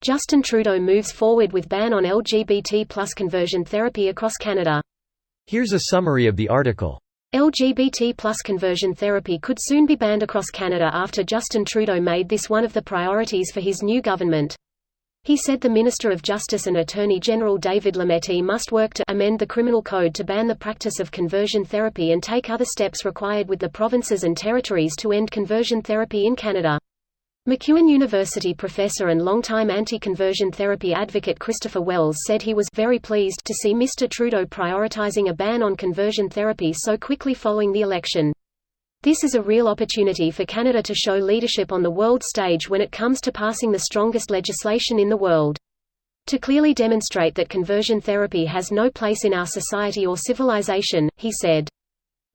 Justin Trudeau moves forward with ban on LGBT+ conversion therapy across Canada. Here's a summary of the article. LGBT+ conversion therapy could soon be banned across Canada after Justin Trudeau made this one of the priorities for his new government. He said the Minister of Justice and Attorney General David Lametti must work to amend the criminal code to ban the practice of conversion therapy and take other steps required with the provinces and territories to end conversion therapy in Canada. MacEwan University professor and longtime anti-conversion therapy advocate Christopher Wells said he was very pleased to see Mr. Trudeau prioritizing a ban on conversion therapy so quickly following the election. This is a real opportunity for Canada to show leadership on the world stage when it comes to passing the strongest legislation in the world. To clearly demonstrate that conversion therapy has no place in our society or civilization, he said.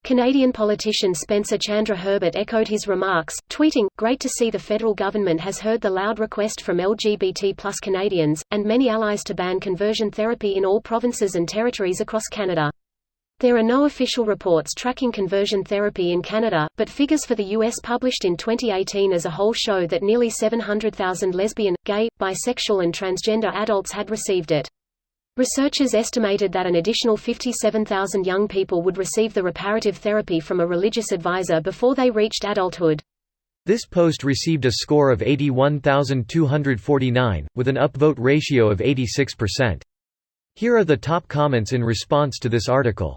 Canadian politician Spencer Chandra Herbert echoed his remarks, tweeting, "Great to see the federal government has heard the loud request from LGBT+ Canadians, and many allies to ban conversion therapy in all provinces and territories across Canada." There are no official reports tracking conversion therapy in Canada, but figures for the U.S. published in 2018 as a whole show that nearly 700,000 lesbian, gay, bisexual and transgender adults had received it. Researchers estimated that an additional 57,000 young people would receive the reparative therapy from a religious advisor before they reached adulthood. This post received a score of 81,249, with an upvote ratio of 86%. Here are the top comments in response to this article.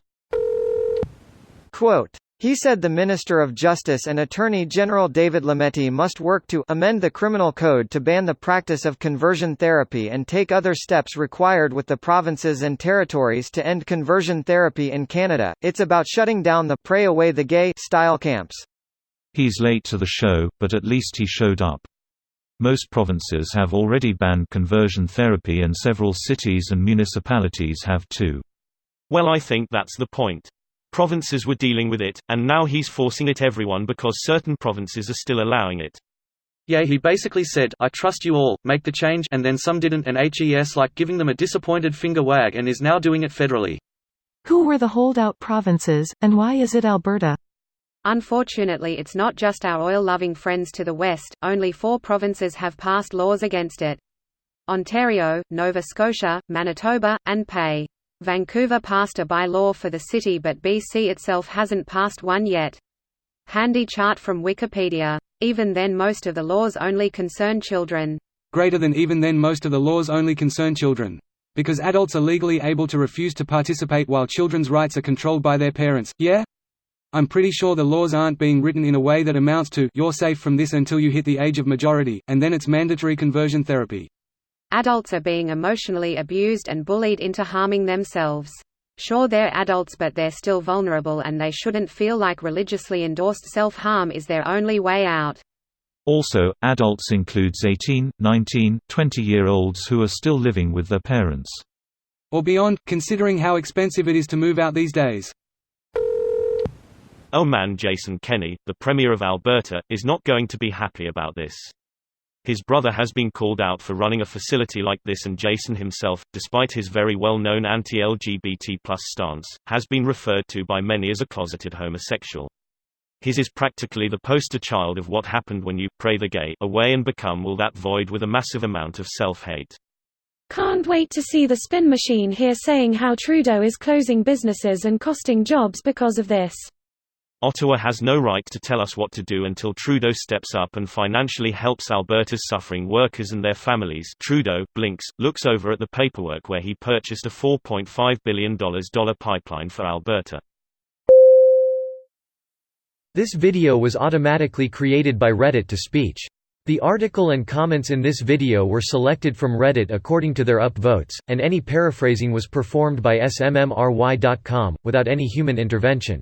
Quote, "He said the Minister of Justice and Attorney General David Lametti must work to amend the criminal code to ban the practice of conversion therapy and take other steps required with the provinces and territories to end conversion therapy in Canada. It's about shutting down the pray away the gay style camps." He's late to the show, but at least he showed up. Most provinces have already banned conversion therapy and several cities and municipalities have too. Well, I think that's the point. Provinces were dealing with it, and now he's forcing it everyone because certain provinces are still allowing it. Yeah, he basically said, "I trust you all, make the change," and then some didn't, and HES like giving them a disappointed finger wag and is now doing it federally. Who were the holdout provinces, and why is it Alberta? Unfortunately, it's not just our oil-loving friends to the west, only 4 provinces have passed laws against it. Ontario, Nova Scotia, Manitoba, and PA. Vancouver passed a by-law for the city, but BC itself hasn't passed one yet. Handy chart from Wikipedia. Even then most of the laws only concern children. Greater than even then most of the laws only concern children. Because adults are legally able to refuse to participate while children's rights are controlled by their parents, yeah? I'm pretty sure the laws aren't being written in a way that amounts to, "You're safe from this until you hit the age of majority, and then it's mandatory conversion therapy." Adults are being emotionally abused and bullied into harming themselves. Sure, they're adults, but they're still vulnerable, and they shouldn't feel like religiously endorsed self-harm is their only way out. Also, adults includes 18, 19, 20-year-olds who are still living with their parents. Or beyond, considering how expensive it is to move out these days. Oh man, Jason Kenney, the Premier of Alberta, is not going to be happy about this. His brother has been called out for running a facility like this, and Jason himself, despite his very well-known anti-LGBT+ stance, has been referred to by many as a closeted homosexual. His is practically the poster child of what happened when you pray the gay away and become will that void with a massive amount of self-hate. Can't wait to see the spin machine here saying how Trudeau is closing businesses and costing jobs because of this. Ottawa has no right to tell us what to do until Trudeau steps up and financially helps Alberta's suffering workers and their families. Trudeau blinks, looks over at the paperwork where he purchased a $4.5 billion pipeline for Alberta. This video was automatically created by Reddit to speech. The article and comments in this video were selected from Reddit according to their upvotes, and any paraphrasing was performed by smmry.com, without any human intervention.